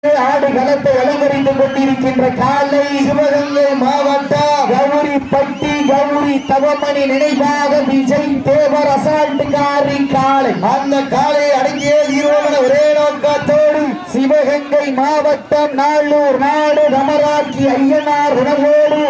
ஆடுகளத்தை அலங்கரித்துக் கொண்டிருக்கின்ற காலை சிவகங்கை மாவட்டம் கௌரிப்பட்டி கௌரி தவமணி நினைவாக விஜய் தேவர் அசால்ட்டுக்காரி காலை. அந்த காலையை அடங்கிய தீர்வோமன ஒரே நோக்கத்தோடு சிவகங்கை மாவட்டம் நாளூர் நாடு ரமராக்கி ஐயனார் உணவோடு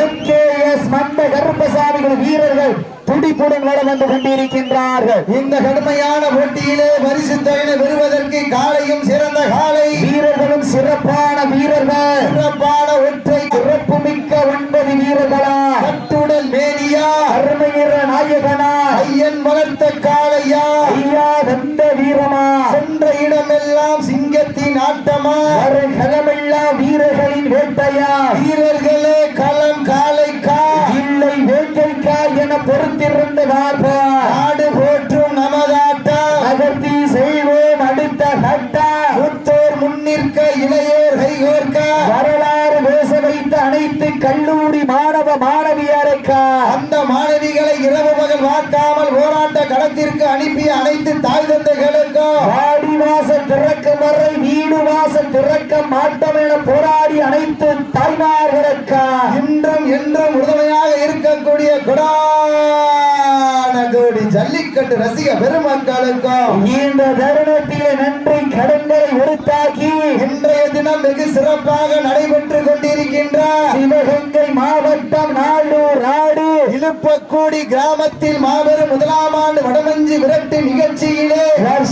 MKS மந்த கருப்பசாமிகள் வீரர்கள் துடிப்புடன் வர வந்து கொண்டிருக்கின்றார்கள். இந்த கடுமையான போட்டியிலே பரிசு தொகையை பெறுவதற்கு காலையும் சிறந்த காலை வீரர்களும் சிறப்பான வீரர்கள் சிறப்பான ஒற்றை சிறப்பு மிக்க 9 வீரர்களா கட்டுடல் மேனியா அருமையிற நாயகனா ஐயன் வளர்த்த காளையா ஐயா வந்த வீரமா சென்ற இடமெல்லாம் சிங்கத்தின் ஆட்டமா களமெல்லாம் வீரர்களின் வேட்டையா வீரர்களே களம் காளைக்கா இல்லை வேட்டைக்கா என பொறுத்திருந்த நாடு போற்றும் நமதாட்டா அகர்த்தி செய்வோம் அடுத்த கட்டா முத்தோர் முன்னிற்க இளையோர் கைகோர்க்க வரலாறு பேச வைத்த அனைத்து கல்லூரி மாணவ மாணவியரைக்கா அந்த மாணவிகளை இரவு பகல் பார்க்காமல் போராட்ட களத்திற்கு அனுப்பிய அனைத்து தாய் தந்தைகளுக்கும் வாடி வாசல் திறக்கும் வரை வீடு வாசல் திறக்க மாட்டோம் என போராடி அனைத்து தாய்மார்களுக்கா இன்றும் என்றும் உறுதுணையாக இருக்கக்கூடிய கொடானகோடி ஜல்லிக்கட்டு ரசிக பெருமக்களுக்கும் இந்த தருணத்திலே நன்றி கடன்களை உறுத்தாக்கி இன்றைய தினம் வெகு சிறப்பாக நடைபெற்றுக் கொண்டிருக்கின்ற சிவகங்கை மாவட்டம் நாளூர் நாடு இழுப்பக்கூடி கிராமத்தில் மாபெரும் முதலாம் ஆண்டு வடமஞ்சி விரட்டு நிகழ்ச்சியிலே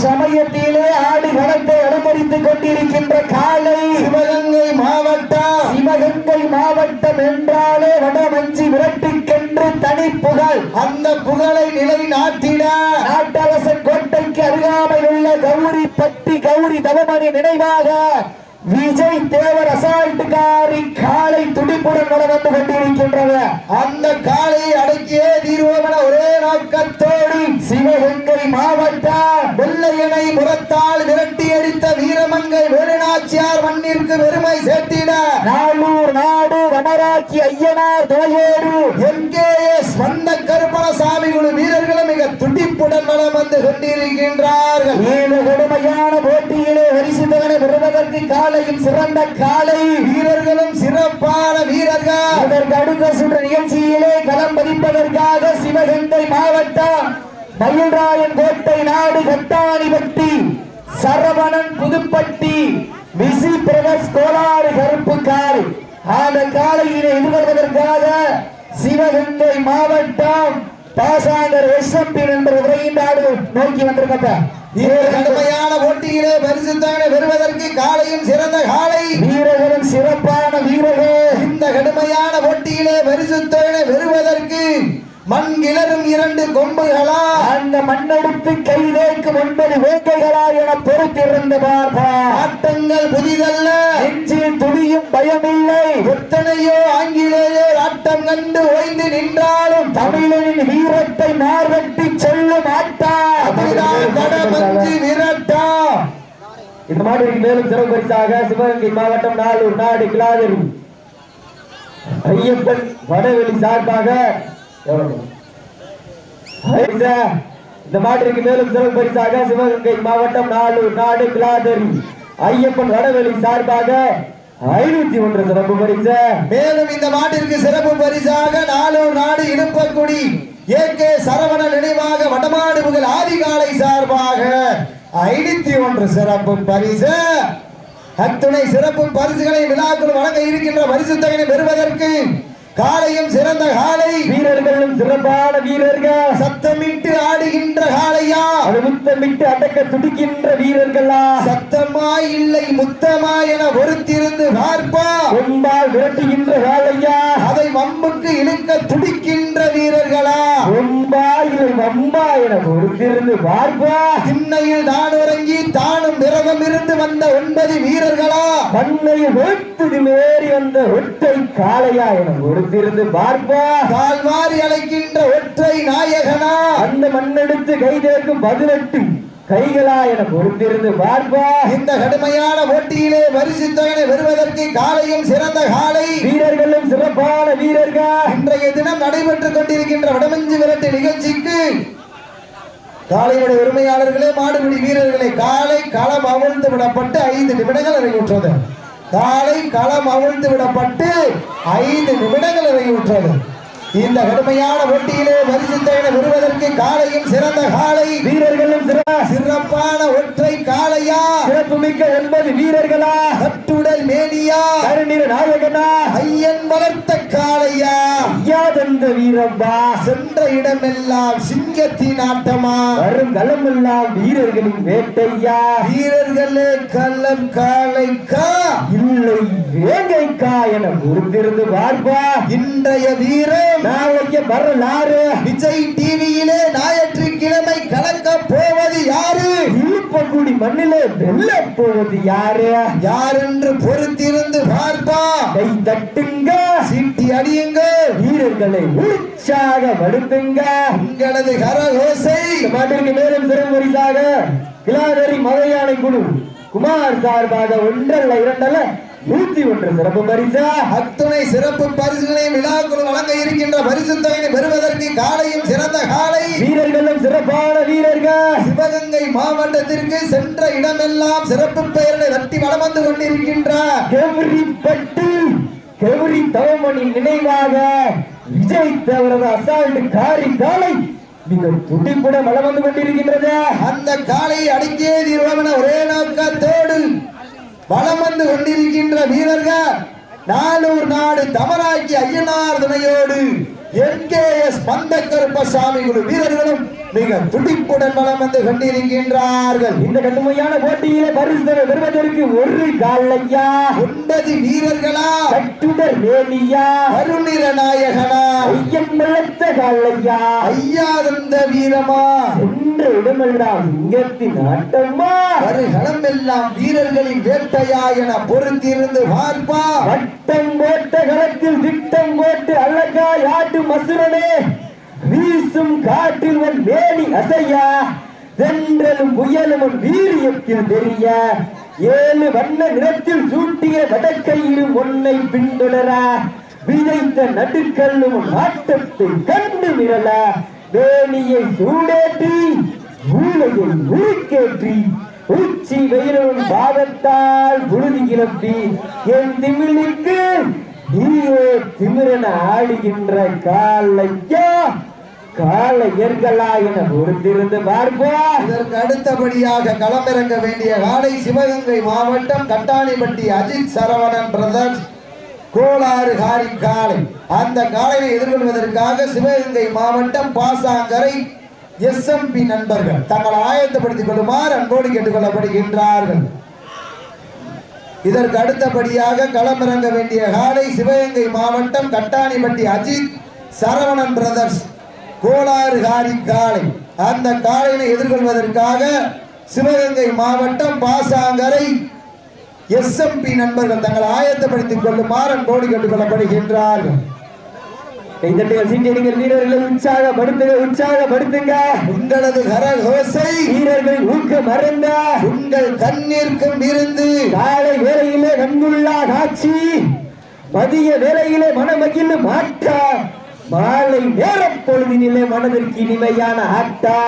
சமயத்திலே ஆடு களத்தை அலங்கரித்துக் கொண்டிருக்கின்ற காலை சிவகங்கை மாவட்டம் என்றாலே வடமஞ்சி விரட்டுக்கென்று தனி புகழ். அந்த புகழை நிலைநாட்டிட நாட்டரசன் கோட்டைக்கு அருகாமையில் உள்ள கௌரிப்பட்டி கௌரி தவமணி நினைவாக விஜய் தேவர் அசால்ட்டுக்காரி காலை துடிப்புடன் வர வந்து கொண்டிருக்கின்றது. அந்த காலையை அடக்கியே தீர்வோமென ஒரே நோக்கத்தோடு சிவகங்கை மாவட்டம் வெள்ளையனை முரத்தால் விரட்டி அடித்த வீரமங்கை வேலுநாச்சியார் மண்ணிற்கு பெருமை சேர்த்திட நாளூர் நாடு ரமராக்கி ஐயனார் துணையோடு MKS வந்த கருப்பணசாமி குழு வீரர்களும் மிக துடிப்புடன் வளம் வந்து கொண்டிருக்கின்றார்கள். இந்த கடுமையான போட்டியிலே பரிசு தொகை பெறுவதற்கு காலையும் சிறந்த காலை வீரர்களும் சிறப்பான வீரர்கள் இதற்கு அடுத்த சுற்று நிகழ்ச்சியிலே களம் பதிப்பதற்காக சிவகங்கை மாவட்டம் மயில்ராயன் கோட்டை நாடு கட்டாணிப்பட்டி சரவணன் புதுப்பட்டி விசி பிரதர்ஸ் கோளாறு கருப்பு காலை. அந்த காலையினை எதிர்கொள்வதற்காக சிவகங்கை மாவட்டம் பாசாங்கர் SMP என்ற உரையின்றாடு நோக்கி வந்திருக்க கடுமையான போட்டியிலே பரிசு தொகை பெறுவதற்கு காலையும் சிறந்த காலை வீரர்களும் சிறப்பான வீரர்கள். இந்த கடுமையான போட்டியிலே பரிசு தொகை பெறுவதற்கு மண் கிளறும் 2 கொம்புகளா அந்த மண்ணெடுத்து கைதேக்கும் 9 வேங்கைகளா என பொறுத்திருந்த ஆட்டங்கள் புதிதல்ல நெஞ்சில் துளியும் பயமில்லை. எத்தனையோ ஆங்கிலேயர் ஆட்டம் கண்டு ஓய்ந்து நின்றாலும் தமிழனின் வீரத்தை மார்வெட்டி சொல்லும் ஆட்டா அதுதான் வடமஞ்சி விரட்டா. இந்த மாதிரி மேலும் சிறப்பு பரிசாக சிவகங்கை மாவட்டம் நாளூர் நாடு கிளாதரி ஐயப்பன் வடவெளி சார்பாக இந்த மாட்டிற்கு மேலும் சிறப்பு பரிசாக சிவகங்கை மாவட்டம் நாளூர் நாடு கிளாதரி ஐயப்பன் வடவெளி சார்பாக 501 சிறப்பு பரிசு. மேலும் இந்த மாட்டிற்கு சிறப்பு பரிசாக நாளூர் நாடு இழுப்பக்குடி AK சரவண நினைவாக வடமாடு புகழ் ஆதிகாலை சார்பாக 501 சிறப்பு பரிசு. அத்துணை சிறப்பு பரிசுகளை விழாக்குள் வழங்க இருக்கின்ற பரிசு தொகையை பெறுவதற்கு காலையும் சிறந்த காலை வீரர்களும் சிறப்பான வீரர்கள் சத்தமிட்டு ஆடுகின்ற காளையா அது முத்தமிட்டு அடக்க துடிக்கின்ற வீரர்களா சத்தமா இல்லை முத்தமா என பொறுத்திருந்து பார்ப்பா ஒன்பால் விரட்டுகின்ற காளையா அதை வம்புக்கு இழுக்க துடிக்கின்ற வீரர்களா ஒன்பா இல்லை வம்பா என பொறுத்திருந்து பார்ப்பா திண்ணையில் தான் உறங்கி தானும் விரதம் இருந்து வந்த 9 வீரர்களா மண்ணையில் வெட்டு மேறி வந்த ஒற்றை காளையா என பொறுத்திருந்து பார்ப்பா கால்வாரி அழைக்கின்ற ஒற்றை நாயகனா அந்த மண்ணெடுத்து கைதேக்கும் 18 கைகளா என பொறுத்திருந்து பார்ப்பா. இந்த கடுமையான போட்டியிலே பரிசு தொகை பெறுவதற்கு காலையும் சிறந்த காலை வீரர்களும் சிறப்பான வீரர்கள். இன்றைய தினம் நடைபெற்றுக் கொண்டிருக்கின்ற வடமஞ்சி விரட்டு நிகழ்ச்சிக்கு காளையினுடைய உரிமையாளர்களே, மாடுபிடி வீரர்களே, காலை களம் அவிழ்ந்து விடப்பட்டு 5 நிமிடங்கள் நிறைவுற்றது. காலை களம் அவிழ்ந்து விடப்பட்டு 5 நிமிடங்கள் நிறைவுற்றது. இந்த கடுமையான போட்டியிலே பரிசுத்தனை பெறுவதற்கு காளையும் சிறந்த காளை, வீரர்களும் சிறப்பான ஒற்றை காளையா, சிறப்பு மிக்க 9 வீரர்களா, கட்டுடல் மேனியா, கருநிற நாயகனா, ஐயன் வளர்த்த காளையா, ஐயாதந்த வீரம்பா, சென்ற இடமெல்லாம் சிங்கத்தின் ஆட்டமா, வரும் களமெல்லாம் வீரர்களின் வேட்டையா, வீரர்களே களம் காளைக்கா இல்லை வேங்கைக்கா என பொறுத்திருந்து பார்ப்பா. இன்றைய வீரர் நாளைக்கு வரலாறு. விஜய் டிவியிலே ஞாயிற்றுக்கிழமை கலக்க போவது யாரு? இழுப்பக்குடி மண்ணிலே வெல்ல போவது யாரு? யார் என்று பொறுத்திருந்து பார்ப்பா. கை தட்டுங்க, சீட்டி அடியுங்க, வீரர்களை உற்சாகப்படுத்துங்க. உங்களது கரகோசை மாட்டிற்கு மேலும் சிறப்பு பரிசாக கிளாதரி மலையாளை குழு குமார் சார்பாக 1 அல்ல 2 அல்ல 101 சிறப்பு பரிசு. அத்துணை சிறப்பு பரிசுகளை விழாக்குழு வழங்க இருக்கின்ற பரிசு தொகையை பெறுவதற்கு காளையும் சிறந்த காளை, வீரர்களும் சிறப்பான வீரர்கள். சிவகங்கை மாவட்டத்திற்கு சென்ற இடமெல்லாம் சிறப்பு பெயர்களை தட்டி வலம் வந்து கொண்டிருக்கின்ற கெவரிப்பட்டு கெவரி தவமணி நினைவாக விஜய் தவறது அசால்ட் காரி காளை மிக துடிப்புடன் வலம் வந்து கொண்டிருக்கின்றது. அந்த காளையை அடக்கியே தீர்வன ஒரே நோக்கத்தோடு வலம் வந்து கொண்டிருக்கின்ற வீரர்கள் நாளூர் நாடு தமராக்கி ஐயனார் துணையோடு NKS பந்தக்கருப்பசாமி குழு வீரர்களும் மிக துடிப்புடன் வலம் வந்து கொண்டிருக்கின்றார்கள். இந்த கடுமையான போட்டியிலே பரிசு பெறுவதற்கு 1 காளையா, 9 வீரர்களா, கட்டுடர் வேலியா, அருணிர நாயகனா, ஐயன் வளர்த்த காளையா, ஐயாதந்த வீரமா, சென்ற இடமெல்லாம் சிங்கத்தின் ஆட்டமா, வருகளம் எல்லாம் வீரர்களின் வேட்டையா என பொறுத்திருந்து பார்ப்பா. வட்டம் போட்ட களத்தில் திட்டம் போட்டு அழகா யாட்டு மசுரனே, வீசும் காற்றில் உன் வேலி அசையா, தென்றலும் புயலும் உன் வீரியத்தில் தெரிய, 7 வண்ண நிறத்தில் சூட்டிய வடக்கையிலும் உன்னை பின்தொடர, விதைத்த நடுக்கல்லும் உன் ஆட்டத்தை கண்டு மிரள, வேலியை சூடேற்றி மூளையை உருக்கேற்றி உச்சி வெயிலும் பாதத்தால் புழுதி கிளப்பி என் திமிழுக்கு நீயே திமிரன ஆடுகின்ற காளையா காளையர்களா என பொறுத்திருந்து பார்ப்போம். இதற்கு அடுத்தபடியாக களமிறங்க வேண்டிய காளை சிவகங்கை மாவட்டம் கட்டாணிப்பட்டி அஜித் சரவணன் பிரதர்ஸ் கோளாறு காரி காளை. அந்த காளையை எதிர்கொள்வதற்காக சிவகங்கை மாவட்டம் பாசாங்கரை SMP நண்பர்கள் தங்களை ஆயத்தப்படுத்திக் கொள்ளுமாறு அன்போடு கேட்டுக்கொள்ளப்படுகின்றார்கள். இதற்கு அடுத்தபடியாக களமிறங்க வேண்டிய காளை சிவகங்கை மாவட்டம் கட்டாணிப்பட்டி அஜித் சரவணன் பிரதர்ஸ் கோளாறு காரி காளை. அந்த காளையை எதிர்கொள்வதற்காக சிவகங்கை மாவட்டம் பாசாங்கரை SMP நண்பர்கள் தங்களை ஆயத்தப்படுத்திக் கொள்ளுமாறு அன்போடு கேட்டுக்கொள்ளப்படுகின்றார்கள். வீரர்களை உற்சாகப்படுத்துங்க. உங்களது கரகோசை வீரர்கள் ஊக்கம் மறந்த உங்கள் கண்ணீர்க்கும் இருந்து காலை வேளையிலே கண்குள்ளா காட்சி, மதிய வேளையிலே மனமகிழ்ந்து மாற்றா, மாலை நேர பொழுதினிலே மனதிற்கு இனிமையான ஆட்டா,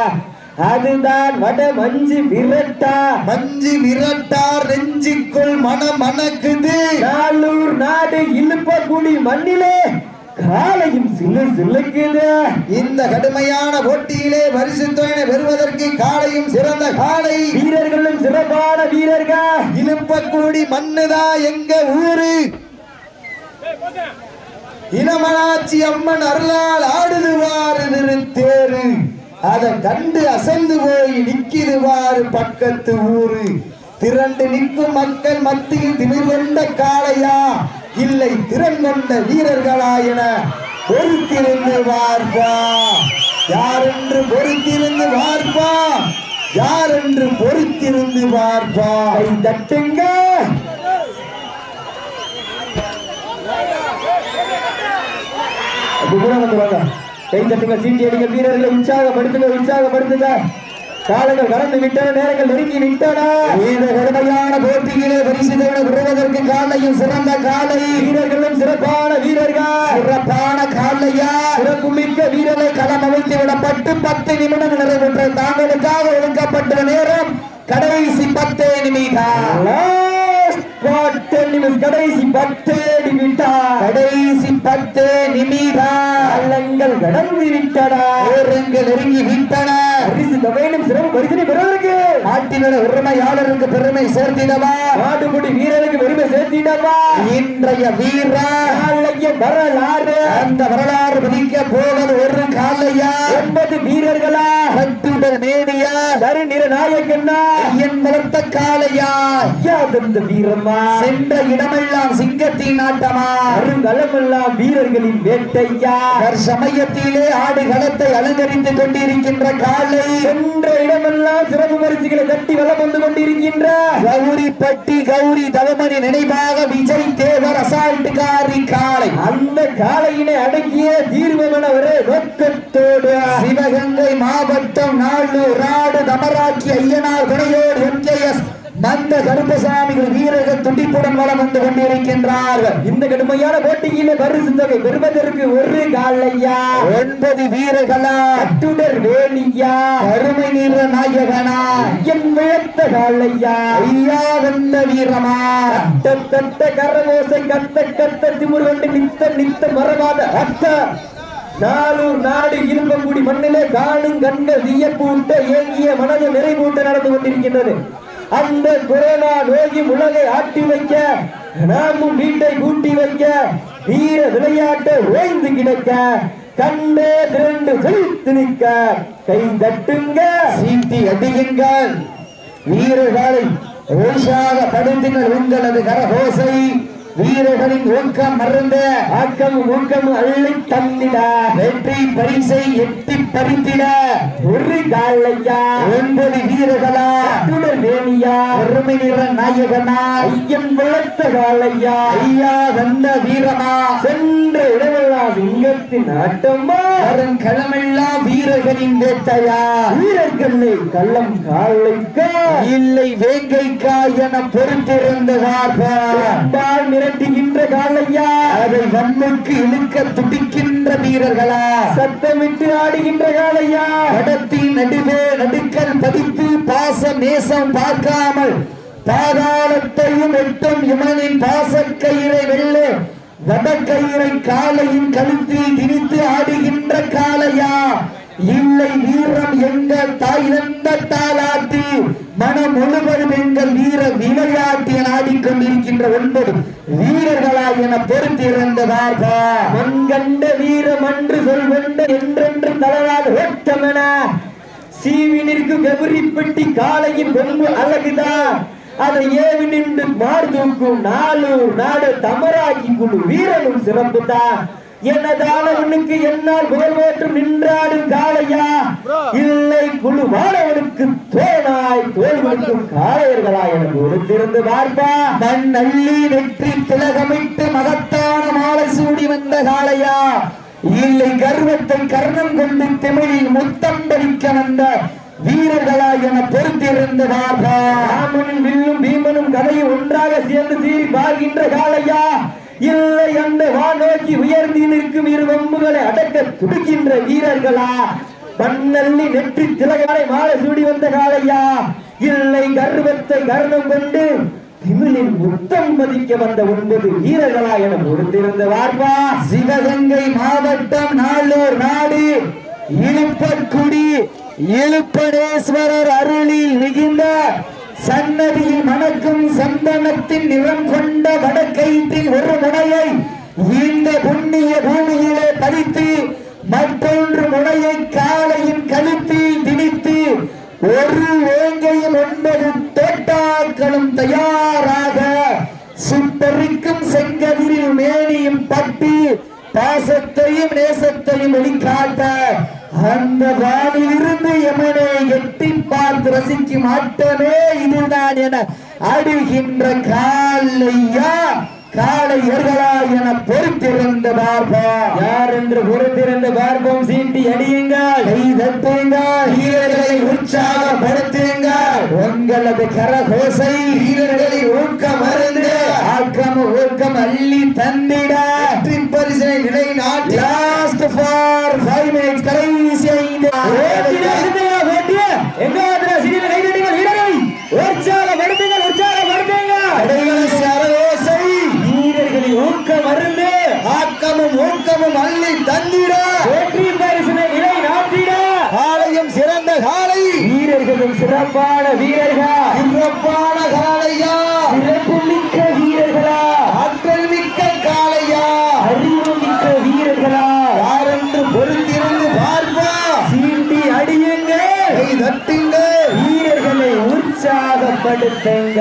அதுதான் வட மஞ்சு விரட்டா. மஞ்சு விரட்டார் நெஞ்சுக்குள் மனம் மணக்குது. நாளூர் நாடு இழுப்பக்குடி மண்ணிலே காலையும் சில்லு சில்லுக்குது. இந்த கடுமையான போட்டியிலே பரிசு தொகையை பெறுவதற்கு காலையும் சிறந்த காளை, வீரர்களும் சிறப்பான வீரர்கள். இழுப்பக்குடி மண்ணுதா எங்க ஊரு, இனமனாட்சி அம்மன் அருளால் ஆடுதுவாறு நிறுத்தேரு, அதை கண்டு அசைந்து போய் நிக்கிதுவாறு பக்கத்து ஊரு. திரண்டு நிற்கும் மக்கள் மத்தியில் திமிர் கொண்ட காளையா இல்லை திறன் கொண்ட வீரர்களா என பொறுத்திருந்து பார்ப்பா. யார் என்று பொறுத்திருந்து பார்ப்பா, யார் என்று பொறுத்திருந்து பார்ப்பா. தட்டுங்க. கை தட்டுங்க, சீட்டி அடிங்க, வீரர்களை உற்சாகப்படுத்துங்க. காலங்கள் கடந்து விட்டன, நேரங்கள் நெருங்கி விட்டன. இந்த கடுமையான போட்டியிலே பரிசு பெறுவதற்கு காலையும் சிறந்த காலை, வீரர்களும் சிறப்பான வீரர்கள். சிறப்பான காலையா, சிறப்பு மிக்க வீரரை களம் அமைத்து விடப்பட்டு 10 நிமிடங்கள் நிறைவேற்ற தாங்களுக்காக ஒதுக்கப்பட்ட நேரம் கடைசி 10 நிமிடம். கடைசி 10 நிமிடம். கடைசி 10 நிமிடம். அல்லங்கள் கடந்து விட்டன, நேரங்கள் நெருங்கி விட்டன. பரிசு தொகையிலும் சிறப்பு பரிசினை பெறுவதற்கு நாட்டினோட உரிமையாளருக்கு பெருமை சேர்த்திடவா, நாட்டுக்குடி வீரருக்கு பெருமை சேர்த்திடவா. இன்றைய வீரர் வரலாறு, அந்த வரலாறு பதிக்க போவது ஒரு காலையா 9 வீரர்களா, கட்டுடல் மேடியா, தருநிற நாயகனா, என் வளர்த்த காலையா, யாதந்த வீரமா, சென்ற இடமெல்லாம் சிங்கத்தின் ஆட்டமா, அருங்கலமெல்லாம் வீரர்களின் வேட்டையா, சமயத்திலே ஆடு களத்தை அலங்கரித்துக் கொண்டிருக்கின்ற காலை, சென்ற இடமெல்லாம் சிறப்பு பரிசுகளை தட்டி வலம் வந்து கொண்டிருக்கின்ற கௌரிப்பட்டி கௌரி தவமணி நினைவாக விஜய் தேவர் அசால்ட்டுக்காரி காலை. அந்த காலையினை அடக்கிய தீர்வமென ஒரு நோக்கத்தோடு சிவகங்கை மாவட்டம் நாளூர் நாடு தமராக்கி ஐயனார் துணையோடு MKS மந்த கருப்பசாமிகள் வீரர்கள் துடிப்புடன் வளம் வந்து கொண்டிருக்கின்றார்கள். இந்த கடுமையான போட்டியில பரிசு தொகை பெறுவதற்கு ஒரு காலையா 9 வீரர்களா, கட்டுடர் வேலியா, கருமை நீர நாயகனா, என் வியத்த காலையா, ஐயா வந்த வீரமா, தட்ட கரவோசை கத்த கத்த திமுர் கொண்டு நித்த மரபாத அத்த நாளூர் நாடு இரும்பங்குடி மண்ணிலே காணும் கண்கள் வியப்பூட்ட ஏங்கிய மனது நிறைவூட்ட நடந்து கொண்டிருக்கின்றது. அந்த கொரோனா நோய் உலகை ஆட்டி வைக்க, நாமும் வீட்டை கூட்டி வைக்க, வீர விளையாட்டை ஓய்ந்து கிடக்க, கண்டே திரண்டு செழித்து நிற்க, கை தட்டுங்க, சீட்டி அடியுங்கள், வீரர்களை ஓஷாக படுத்துங்கள் உங்களது கரகோசை. வீரர்களின் ஊக்கம் மறந்த ஆக்கமும் ஊக்கமும் அள்ளி தந்திட, வெற்றி பரிசை எட்டி பறித்திட ஒரு காலையா 9 வீரர்களா, கட்டுடல் வேணியா, பெருமை நிற நாயகனா, ஐயன் வளர்த்த காலையா, ஐயா வந்த வீரமா, சென்ற இடமெல்லாம் சிங்கத்தின் ஆட்டமா, களமெல்லாம் வீரர்களின் வேட்டையா, வீரர்களை கள்ளம் காலைக்கா இல்லை வேங்கைக்கா என பொறுத்திருந்தார்கள். மிரட்டுகின்ற காலையா, அதை வன்முக்கு இழுக்க துடிக்கின்ற வீரர்களா, சத்தமிட்டு ஆடுகின்ற காலையா, கடத்தின் நடுவே நடுக்கல் பதித்து பாச நேசம் பார்க்காமல் பாதாளத்தையும் எட்டும் இமனின் பாசக்கயிறை வெல்ல வடக்கயிறை காலையின் கழுத்தில் திணித்து ஆடுகின்ற காலையா, இல்லை வீரம் எங்கள் தாய் தந்த தாலாட்டி மனம் முழுவதும் எங்கள் வீர விளையாட்டிய ஆடிக்கொண்டிருக்கின்ற 9 வீரர்களா என பொறுத்திருந்ததார்பா. மண்கண்ட வீரம் அன்று சொல்வென்ற என்றென்று தளராத ஓட்டமென சீவினிற்கு கௌரிப்பட்டி காலையின் கொம்பு அழகுதான், அதை ஏவி நின்று மார்தூக்கும் நாளூர் நாடு தமராக்கி குழு வீரனும் சிறப்புதான். எனதானவனுக்கு என்னால் புகழ்வேற்று நின்றாடும் காலையா, இல்லை குழு மாணவனுக்கு தோனாய் தோல்வனுக்கும் காளையர்களா என கொடுத்திருந்து பார்ப்பா. மண் அள்ளி வெற்றி திலகமிட்டு மகத்தான மாலை சூடி வந்த காளையா, இல்லை கர்வத்தை கர்ணம் கொண்டு திமிழில் முத்தம் பறிக்க வந்த வீரர்களா என பொறுத்திருந்த பார்ப்பா. ராமனும் வில்லும் பீமனும் கதையும் ஒன்றாக சேர்ந்து சீறி பார்க்கின்ற காளையா, இல்லை அந்த வானோக்கி உயர்ந்து நிற்கும் இரு வம்புகளை அடக்க துடிக்கின்ற வீரர்களா, மண்ணள்ளி நெற்றி திலகாலை மாலை சூடி வந்த காளையா, இல்லை கர்வத்தை கர்ணம் கொண்டு திமிழில் முத்தம் மதிக்க வந்த 9 வீரர்களா என கொடுத்திருந்த வார்பா. சிவகங்கை மாவட்டம் நாளூர் நாடு இழுப்பக்குடி இழுப்பனேஸ்வரர் அருளில் மிகுந்த சன்னதியில் மணக்கும் சந்தனத்தின் நிறம் கொண்ட வடக்கயிற்றின் ஒரு முனையை இந்த புண்ணிய பூமியிலே பதித்து மற்றொன்று முனையை காலையின் கழுத்தில் திணித்து ஒரு வேங்கையில் 9 தோட்டாக்களும் தயாராக சுட்டரிக்கும் செங்கதிரில் மேனியும் பட்டி பாசத்தையும் நேசத்தையும் வெளிக்காட்ட அந்த வானில் இருந்து எமனை எட்டி பார்த்து ரசிக்கும் ஆட்டமே இதுதான் என அடிகின்ற காலையா காளையர்களா என பொறுத்திருந்த பார்ப்போம். யார் என்று பொறுத்திருந்த பார்ப்போம். சீட்டி அடியுங்கள், கை தட்டுங்கள், வீரர்களை உற்சாகப்படுத்துங்கள். உங்களது கரகோசை வீரர்களை ஊக்கம் அருந்து ஆக்கம் ஊக்கம் அள்ளி தந்திட பரிசனை நிலைநாட்டி லாஸ்ட் ஃபார் 5 minutes கடைசி வாங்கி தந்திட வெற்றி பரிசினை நிலை நாட்டிட காலையும் சிறந்த காலை வீரர்களும் சிறப்பான வீரர்கள் சிறப்பான காலையா சிறப்பு மிக்க வீரர்களா ஆற்றல் மிக்க காலையா அறிவு மிக்க வீரர்களா யாரென்று பொறுத்திருந்து பார்ப்பா சீண்டி அடியுங்கள் கை தட்டுங்க வீரர்களை உற்சாகப்படுத்துங்க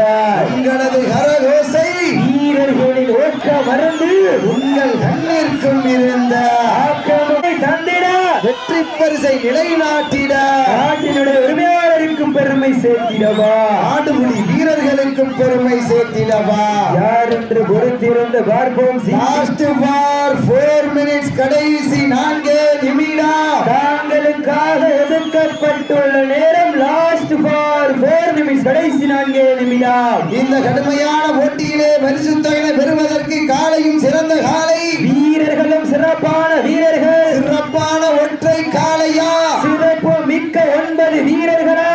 உங்களது கரகோசை வீரர்களின் ஓட்ட மருந்து உங்கள் கண்ணிற்கும் இருந்த ஆக்கமை தந்திட வெற்றி பரிசை நிலைநாட்டிட நாட்டினுடைய உரிமையாளருக்கும் பெருமை சேர்த்திடவா ஆடுபுடி வீரர்களுக்கும் பெருமை சேர்த்திடவா யார் என்று பொறுத்திருந்து பார்ப்போம் லாஸ்ட் ஃபார் 4 minutes கடைசி 4 நிமிடம் தாங்களுக்காக ஒதுக்கப்பட்டுள்ள நேரம் லாஸ்ட் ஃபார் 4 நிமிஷம் கடைசி 4 நிமிடம் இந்த கடுமையான போட்டியிலே பரிசு தொகையை பெறுவதற்கு காலையும் சிறந்த காலை வீரர்களும் சிறப்பான வீரர்கள் சிறப்பான ஒற்றை காலையா சிறப்பு மிக்க 9 வீரர்களா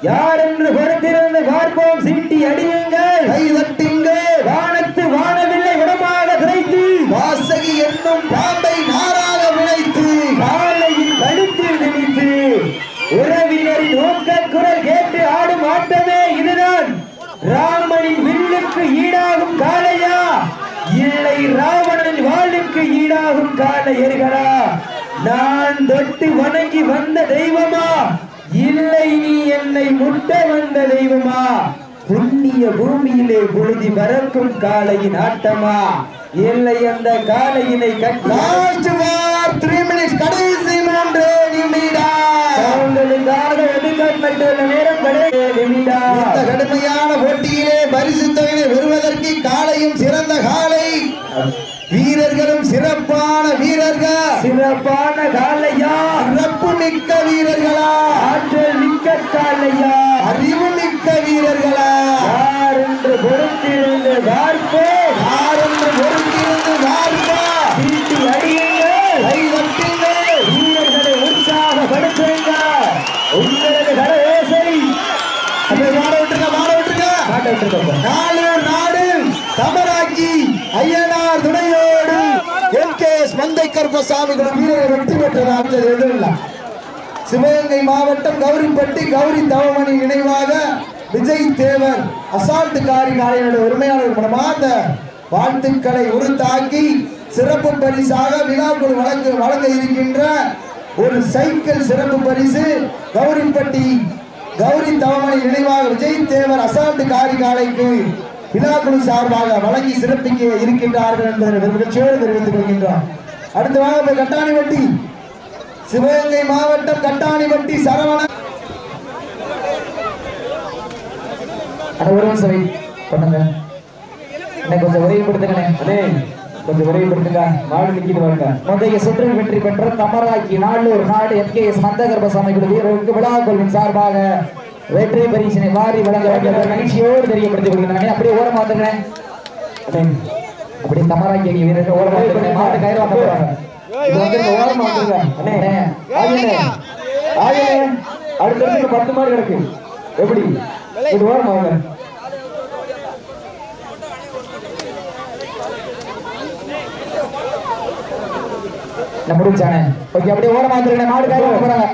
யார் என்று பொறுத்திருந்து பார்ப்போம் சீட்டி அடியுங்கள் கை தட்டுங்கள் வானத்து வானவில்லை விடமாக விரைத்து வாசகி என்னும் பாம்பை நாராக விளைத்து காலையின் கழுத்தில் நினைத்து உறவினரின் ஊக்க குரல் கேட்டு ஆடும் ஆட்டமே இதுதான் ராமனின் வில்லுக்கு ஈடாகும் காளையா இல்லை ராவணனின் வாளுக்கு ஈடாகும் காளையர்களா நான் தொட்டு வணங்கி வந்த தெய்வமா இல்லை நீ என்னை முட்ட வந்த தெய்வமா புண்ணிய பூமியிலே பொழுதி பறக்கும் காளையின் ஆட்டமா இல்லை அந்த காளையினை லாஸ்ட் ஃபார் 3 minutes கடைசி 3 நிமிடம் அவங்களுக்காக ஒதுக்கப்பட்டுள்ள நேரம் கடைசி நிமிடம் இந்த கடுமையான போட்டியிலே பரிசு தொகையை பெறுவதற்கு காலையும் சிறந்த காலை வீரர்களும் சிறப்பான வீரர்கள் சிறப்பான காளையா சிறப்பு மிக்க வீரர்களா ஆற்றல் மிக்க காளையா அறிவு மிக்க வீரர்களா யார் என்று பொறுத்திருந்து பார்ப்போம் யார் என்று பொறுத்திருந்து பார்ப்பா சீட்டி அடியுங்கள் கை தட்டுங்கள் வீரர்களை உற்சாகப்படுத்துங்க உங்களது கரவேசை மாட விட்டுருங்க காட்ட விட்டுருக்கோம் நாலு நாடு தமராக்கி ஐயனார் துணையோடு எம்கேஎஸ் மந்தை கருப்பசாமி வீரர்கள் வெற்றி பெற்றதாக எதுவும் இல்லை. சிவகங்கை மாவட்டம் கௌரிப்பட்டி கௌரி தவமணி நினைவாக விஜய் தேவர் அசால்ட் காரி காலையினுடைய உரிமையாளர் மூலமாக வாழ்த்துக்களை உறுத்தாக்கி சிறப்பு பரிசாக விழாக்குழு வழங்க இருக்கின்ற ஒரு சைக்கிள் சிறப்பு பரிசு கௌரிப்பட்டி கௌரி தவமணி நினைவாக விஜய் தேவர் அசால்ட் காரி காலைக்கு விழாக்குழு சார்பாக வழங்கி சிறப்பிக்க இருக்கின்றார்கள் என்பதை நிகழ்ச்சியோடு தெரிவித்துக் கொள்கின்றோம். அடுத்து வாங்க கட்டாணிவட்டி சிவகங்கை மாவட்டம் கட்டாணிவட்டி சரவண ஒரு சரி பண்ணுங்க கொஞ்சம் உரையப்படுத்துங்க அதே கொஞ்சம் விரைவுபடுத்துங்க மாடு நிக்கிட்டு வாங்க முந்தைய சுற்றில் வெற்றி பெற்ற தமராக்கி நாளூர் நாடு எம்கேஎஸ் மந்தகர்பசாமி குழு வீரர்களுக்கு விழா கொள்வின் சார்பாக வெற்றி பரிசினை வாரி வழங்க வேண்டிய மகிழ்ச்சியோடு தெரியப்படுத்திக் கொள்கிறாங்க. அப்படியே ஓரமா வந்துங்க அப்படி தமராக்கி வீரர்கள் ஓரமா மாட்டு கயிறு வாங்க போறாங்க. ஓரமா வந்துருங்க அடுத்த 10 மாடு கிடக்கு எப்படி இது ஓரமா வாங்க முடிச்சானே ஓகே அப்படியே ஓரமா வந்துருங்க மாடு கயிறு வாங்க போறாங்க.